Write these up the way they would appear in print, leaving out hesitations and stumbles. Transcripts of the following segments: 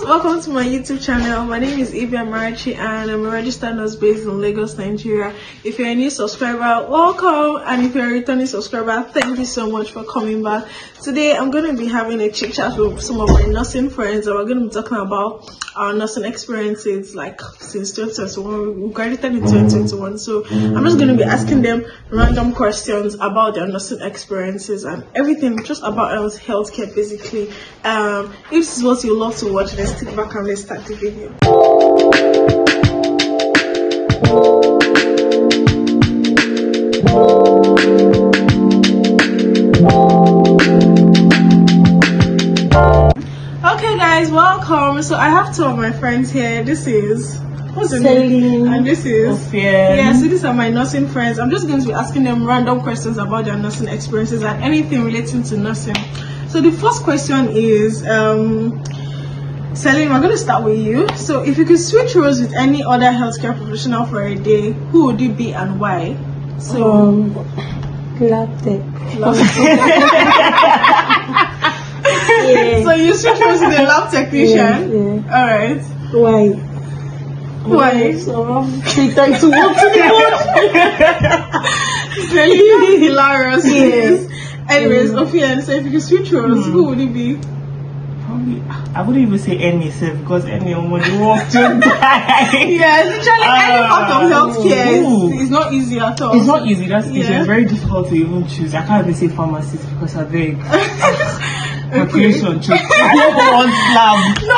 Welcome to my YouTube channel. My name is Ivy Amarachi and I'm a registered nurse based in Lagos, Nigeria. If you're a new subscriber, welcome, and if you're a returning subscriber, thank you so much for coming back. Today I'm going to be having a chit chat with some of my nursing friends, and we're going to be talking about our nursing experiences like since 2021. We graduated in 2021, so I'm just going to be asking them random questions about their nursing experiences and everything just about healthcare basically. If this is what you love to watch, let's stick back and let's start the video. Okay guys, welcome. So I have two of my friends here. This is what's the name? And this is yeah, so these are my nursing friends. I'm just going to be asking them random questions about their nursing experiences and anything relating to nursing. So the first question is Celine, we're going to start with you. So if you could switch roles with any other healthcare professional for a day, who would it be and why? So lab tech. Yeah. So you switch roles with a lab technician? Yeah. Alright. Why? So take time to work to the Celine, hilarious. Yes. Anyways, Ophia, so if you could switch roles, who would it be? Probably, I wouldn't even say any self because any woman walk to die. Yes, literally any part of healthcare is not easy at all. It's not easy, that's easy. It's very difficult to even choose. I can't even say pharmacist because I beg. Calculation choose. I don't want lab. No,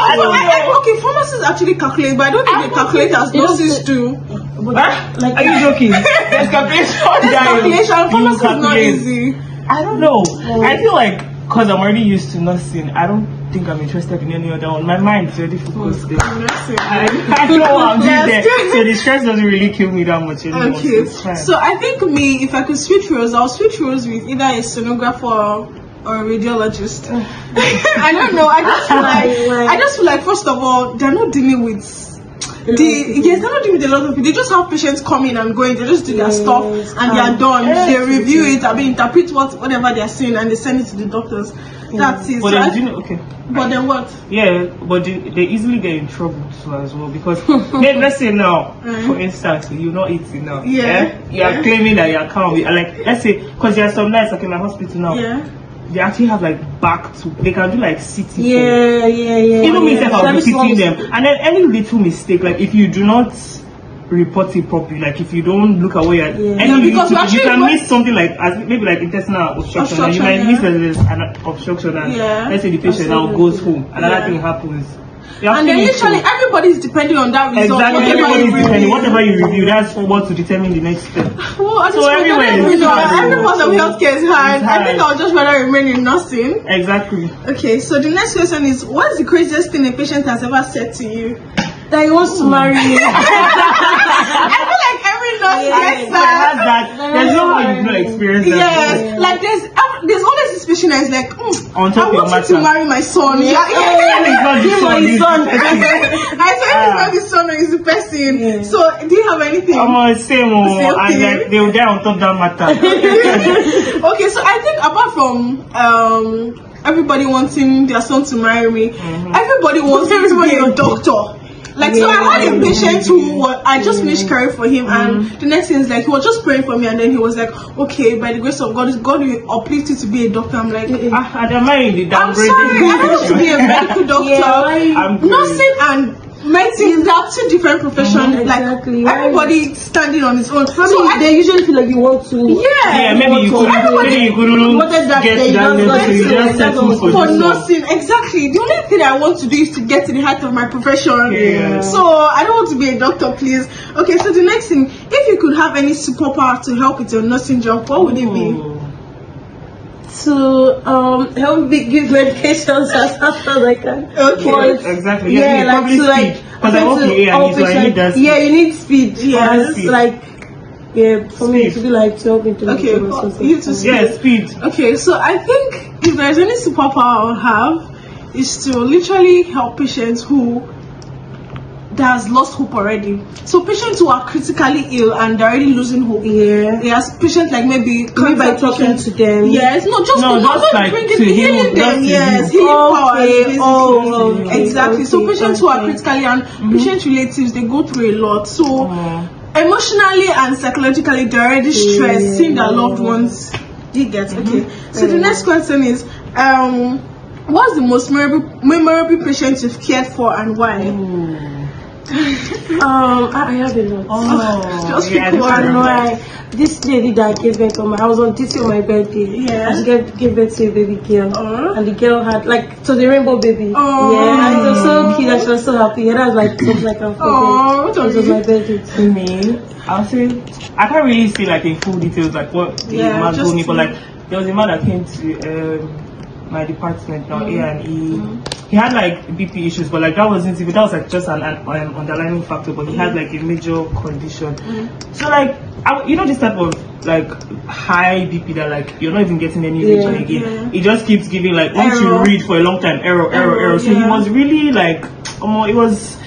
okay, pharmacists actually calculate, but I don't think they calculate as nurses do. Like, are you joking? There's calculation. There's calculation. Pharmacy is not easy. I don't know. I feel like because I'm already used to nursing, I don't think I'm interested in any other one. My mind is already focused there. I don't know what I'm doing there. So the stress doesn't really kill me that much anymore. Okay. So I think me, if I could switch roles, I'll switch roles with either a sonographer or a radiologist. I don't know. I just feel like first of all, they're not dealing with they're not dealing with a lot of people. They just have patients coming and going. They just do their stuff and they are done. They review it, interpret whatever they are saying, and they send it to the doctors. That's it. But But then what? Yeah, but they easily get in trouble too as well because let's say now, for instance, you're not eating now. You are claiming that you are calm. Like let's say, because there are some nights like in my hospital now. They actually have like they can do like sitting. Even me myself, I'll be sitting them. And then any little mistake, like if you do not report it properly, like if you don't look away at you can miss something like maybe like intestinal obstruction. And you might miss an obstruction and let's say the patient now goes home, another thing happens. And then literally everybody is depending on that result. Exactly, everybody is depending. Whatever you review, that's what to determine the next step. Well, every part of healthcare is hard. I think I'll just rather remain in nursing. Exactly. Okay, so the next question is, what's the craziest thing a patient has ever said to you? That he wants to marry me. I feel like every nurse gets that. There's no how you don't experience that. Yes, like there's always this patient that is like, on top I want you to marry my son. It's not the son. I said it's not the son, it's the person. So do you have anything? Same. And like they will die on top of that matter. Okay, so I think apart from everybody wanting their son to marry me, everybody wants me to be a doctor. Like, so I had a patient who I just finished caring for him, and the next thing is like, he was just praying for me, and then he was like, okay, by the grace of God, God will uplift you to be a doctor. I'm like, I'm sorry, I don't want to be a medical doctor. Nursing and medicine, they are two different professions. Exactly. Like, everybody standing on his own. So they usually feel like you want to. Maybe you couldn't get that level, so you just settle for nursing. Exactly. The only thing I want to do is to get to the height of my profession. So I don't want to be a doctor, please. Okay, so the next thing, if you could have any superpower to help with your nursing job, what would it be? To help me give medications as fast as I can. Okay. Exactly. Like speed. Because I want the A&E, so I need that speed. You need speed. For me to be like to help me to speed. Okay, so I think if there's any superpower I'll have is to literally help patients who that has lost hope already. So patients who are critically ill and they're already losing hope. Yeah. Yes, patients like maybe by talking to them. Yes, just like bringing to heal them. Yes, healing healing powers. Basically. Okay. Exactly. So patients who are critically and patient relatives, they go through a lot. So emotionally and psychologically, they're already stressed, seeing their loved ones. You get okay. So the next question is, what's the most memorable patient you've cared for and why? I have a lot. Just I pick one. know this lady that gave birth on I was on duty on my birthday. Yeah. And she gave birth to a baby girl. And the girl had the rainbow baby. Oh. Yeah, and it was so cute and she was so happy. Yeah, that was like something like a what it was my birthday. To me, I'll say I can't really see like in full details like what the man told me, but like there was a man that came to my department now, A&E. He had like BP issues, but like that was like just an underlying factor, but he had like a major condition. So like this type of like high BP that like you're not even getting any reason again. It just keeps giving like once you read for a long time error. So he was really like it was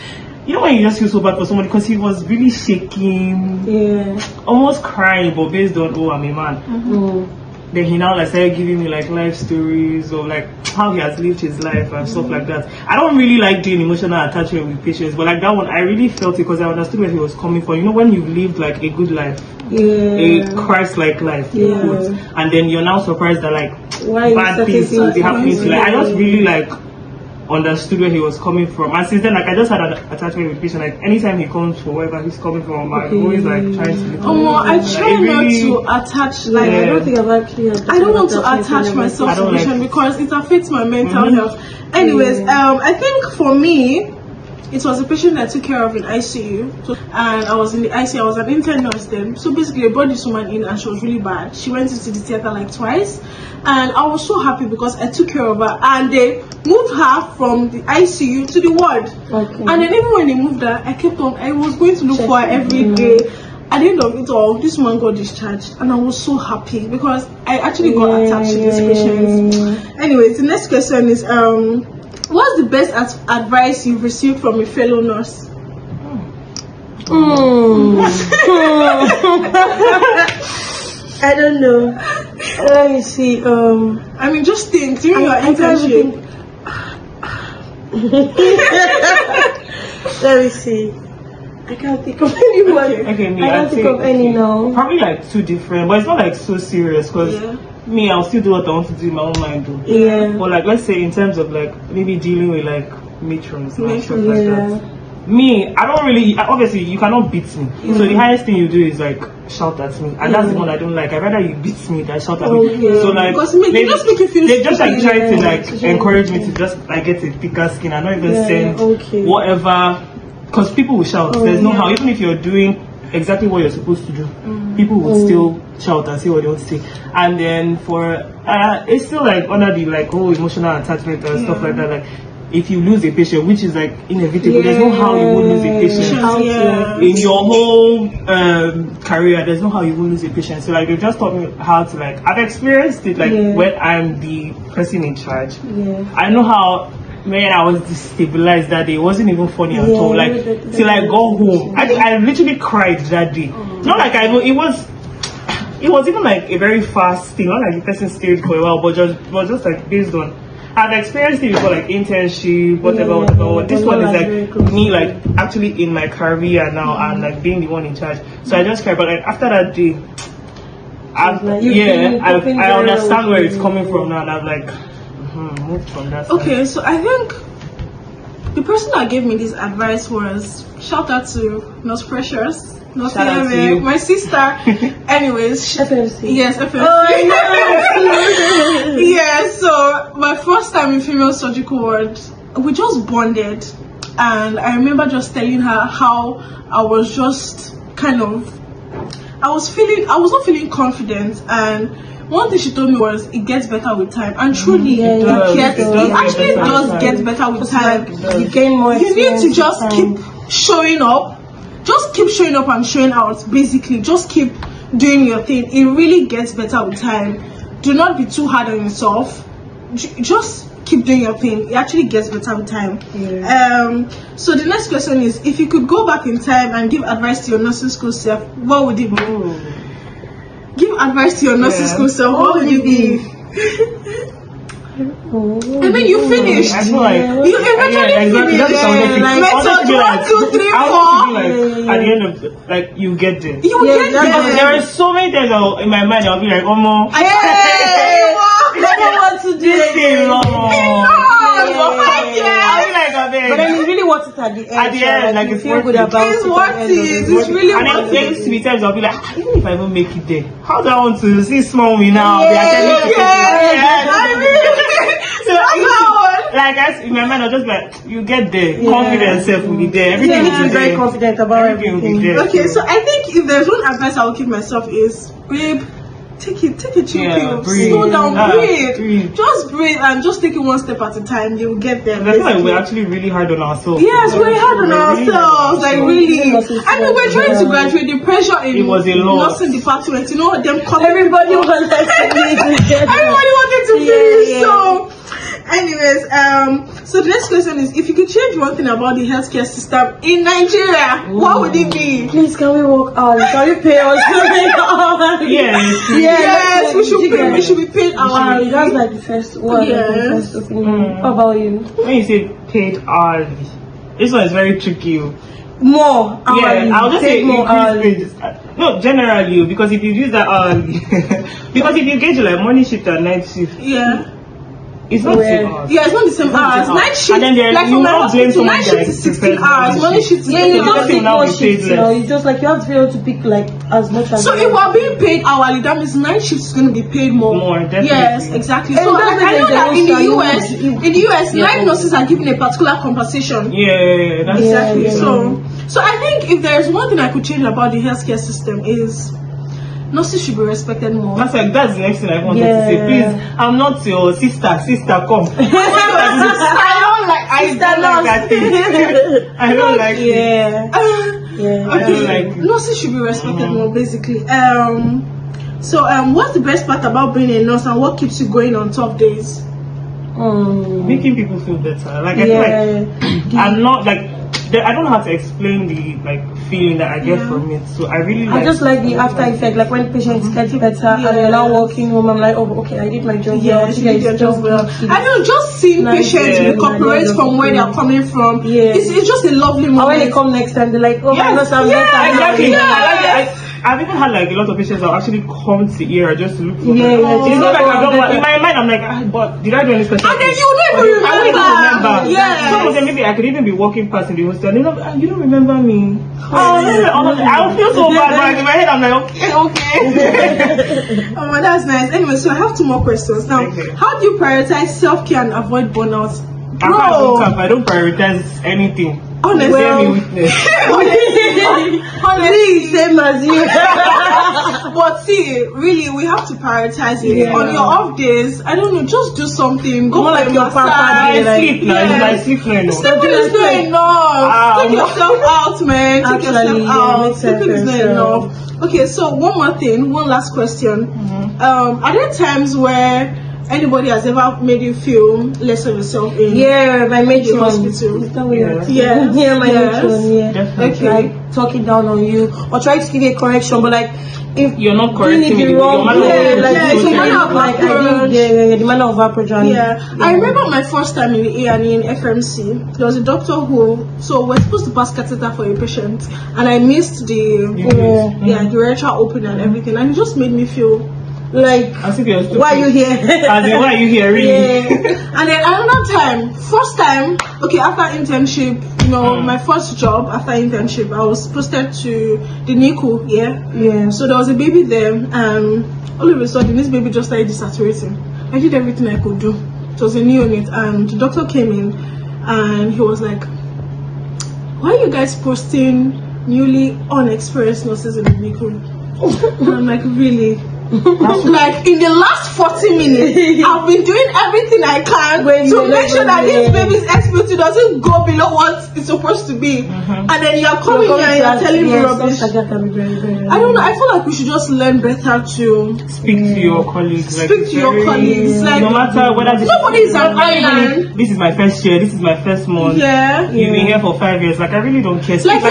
when you just feel so bad for somebody because he was really shaking, almost crying, but based on I'm a man. Then he now like started giving me like life stories of like how he has lived his life and stuff like that. I don't really like doing emotional attachment with patients, but like that one I really felt it because I understood where he was coming from. When you've lived like a good life, a Christ-like life, and then you're now surprised that like bad things will be happening to you. Like I just really like understood where he was coming from, and since then like I just had an attachment with patient. Like anytime he comes for wherever he's coming from, I'm always like trying to I try not to attach I don't think I've actually I don't want to attach myself to patient because it affects my mental health. Anyways, I think for me it was a patient that I took care of in ICU, and I was in the ICU. I was an intern nurse then. So basically, they brought this woman in, and she was really bad. She went into the theater like twice, and I was so happy because I took care of her, and they moved her from the ICU to the ward. And then even when they moved her, I was going to look for her every day. At the end of it all, this woman got discharged, and I was so happy because I actually got attached to this patient. Anyways, the next question is what's the best advice you've received from a fellow nurse? I don't know. Let me see. Just think during your internship. Let me see. I can't think of anyone. Okay, I can't think of any now. Probably like two different, but it's not like so serious because me, I'll still do what I want to do in my own mind though. Yeah. But like let's say in terms of like maybe dealing with like matrons and stuff like that. Me, I don't really obviously you cannot beat me. So the highest thing you do is like shout at me. And that's the one I don't like. I'd rather you beat me than shout at me. So like they just make you feel they just like try to like encourage me to just like get a thicker skin and not even send whatever, because people will shout. There's no how, even if you're doing exactly what you're supposed to do, people will still shout and say what they want to say. And then for it's still like under the like whole emotional attachment and stuff like that. Like if you lose a patient, which is like inevitable, there's no how you will lose a patient in your whole career. There's no how you will lose a patient. So like they just taught me how to like I've experienced it like when I'm the person in charge. I know how. Man, I was destabilized that day. It wasn't even funny at all. Like till I got home, I literally cried that day. Not like it was even like a very fast thing. Not like the person stayed for a while, but just like based on I've experienced it before, like internship, whatever. This one is like me, like actually in my career now and like being the one in charge. So I just cried. But like after that day, I understand where it's coming from now, and I'm like. Moved from that side. Okay, so I think the person that gave me this advice was shout out to Nurse Precious, Nurse my sister. Anyways, FMC. Yes, FMC. Oh, I know. Yeah, so my first time in female surgical ward, we just bonded, and I remember just telling her how I was just I was not feeling confident, and one thing she told me was it gets better with time, and truly it actually does get better with time. You gain more. You need to just keep showing up, and showing out. Basically, just keep doing your thing. It really gets better with time. Do not be too hard on yourself. Just keep doing your thing. It actually gets better with time. So the next question is, if you could go back in time and give advice to your nursing school self, what would it be? Give advice to your nursing school self, what would it be? I mean, you finished. I feel like You eventually finished. Method 1, 2, 3, 4. At the end of like you get there. You get there. There are so many things in my mind. I'll be like, oh no. I don't want to do This thing long. For 5 years. I'll be like, okay. But then you really want it at the end. At the end, like it's feel worth good it. about It's it. worth it. It's really And then worth there used to be times I'll be like, even if I don't make it there, how do I want to see small me now? They are telling me so in my mind, I'll just like, you get there, confidence self will be there. You Everything need to will be be very there. confident about Everything will be everything. there. Okay, so I think if there's one advice I will give myself is, babe, take a chill pill, breathe. slow down, breathe. Breathe. Just breathe and just take it one step at a time. You will get there. I feel like basically. we're actually really hard on ourselves. Yes, we're hard on ourselves, like really. I mean, we're trying to graduate. The pressure in It was a lot. nursing department, you know, them coming. Everybody wanted to Everybody wanted to finish. So, anyways, so the next question is, if you could change one thing about the healthcare system in Nigeria, what would it be? Please, can we work out? Can we pay us? Yes, we should pay. We should be paid hourly. That's like the first one. Yes. The first opinion. How about you? When you say paid hourly, this one is very tricky. More hourly. Yeah, I'll just say more hourly. increase wages. No, generally, because if you use that hourly, because if you get to like morning shift and night shift, Yeah. it's not the same hours. Yeah, it's not the same hours. Night shift, And then there, like you for my not blame hospital, someone night shift is 16 hours. Morning shift is Yeah, you 10 don't hours. pick now more we paid shifts, you know. less. You just like, you have to be able to pick like as much as So if we're being paid hourly, that means night shift is going to be paid more. More, definitely. Yes, exactly. And So that's I know the that in the extra, US, night nurses are given a particular compensation. Yeah, that's Exactly. Yeah. So I think if there's one thing I could change about the healthcare system is nurses should be respected more. that's the next thing I wanted to say. Please, I'm not your sister, come. I don't like that thing. I don't like it. I don't like it. Nurses should be respected more, basically. So what's the best part about being a nurse and what keeps you going on tough days? Making people feel better. Like I feel like I'm not like I don't know how to explain the like feeling that I get from it. So I really like. I just like the after effect, like when patients get better and they're now walking home. I'm like, oh, okay, I did my job. Yeah, you did your job well. I know, just seeing patients recuperate from where they're coming from. Yeah. It's just a lovely moment. And when they come next time, they're like, oh, my nurse, I'm better. Exactly. Yeah. I've even had like a lot of patients that actually come to here just to look for Yeah, it's not like I don't want. In my mind, I'm like, but did I do any special? And then you don't even remember. I don't remember. Yeah. Some of them maybe I could even be walking past in the hostel. And they're like, you don't remember me. I would feel so bad, but in my head I'm like, okay. Oh, that's nice. Anyway, so I have 2 more questions now. Okay. How do you prioritize self-care and avoid burnout? I don't prioritize anything. Honestly, Bear me witness. honestly, Same as you. but see, really, we have to prioritize it. Yeah. On your off days, I don't know, just do something. Go More for like a your massage. papa day, like- Sleep now. Yeah. I sleep now. Sleeping is not enough. Take yourself out, man. Take Actually, yourself yeah, out. makes sense Sleeping is not for yourself. enough. Okay, so one more thing, one last question. Are there times where anybody has ever made you feel less of yourself in My matron. hospital? Is that what you're saying? Yes. Yeah, my Yes. matron, yeah. Definitely. Like talking down on you or try to give you a correction, but like if You're not doing correcting it me. the wrong Your manner way, of like approach. it's the manner of like I approach. did, the manner of approach. And, I remember my first time in the A&E in FMC. There was a doctor who, so we're supposed to pass catheter for a patient, and I missed the urethra open and everything, and it just made me feel like, I think you're stupid. why are you here? As in, why are you here, really? And then another time, first time, okay, after internship, you know, my first job after internship, I was posted to the NICU, Yeah. So there was a baby there, and all of a sudden, this baby just started desaturating. I did everything I could do. It was a neonate, and the doctor came in, and he was like, why are you guys posting newly unexperienced nurses in the NICU? And I'm like, really? Like in the last 40 minutes, I've been doing everything I can to make sure that this baby's SPOT doesn't go below what it's supposed to be. And then you're coming here and you're telling me rubbish. I don't know. I feel like we should just learn better to speak to your colleagues. Speak to your colleagues. Like, no matter whether nobody is an island. This is my first year. This is my first month. Yeah. You've been here for 5 years. Like, I really don't care. Like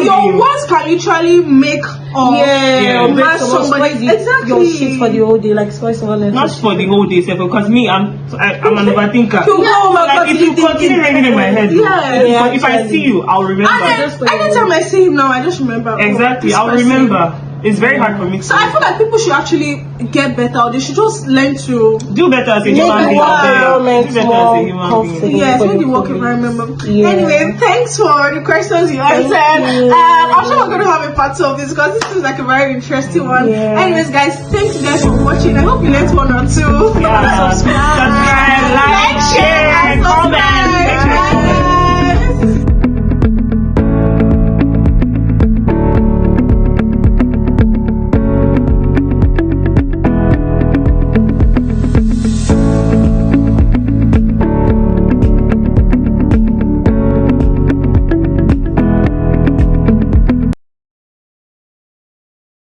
your words can literally make match somebody. Exactly. Your shit for the whole day, like spoil someone else. Not for the whole day, because me, I'm an overthinker. Like, if you continue ringing in my head, if I see you, I'll remember. And then, anytime I see him now, I just remember. Exactly, I'll remember. It's very hard for me to. So I feel like people should actually get better, or they should just learn to do better as a human being. Do better as a human being. Yes, make the work environment. Anyway, thanks for the questions you answered. I'm sure we're going to have a part 2 of this because this is like a very interesting one. Anyways, guys, thanks you guys for watching. I hope you learned 1 or 2.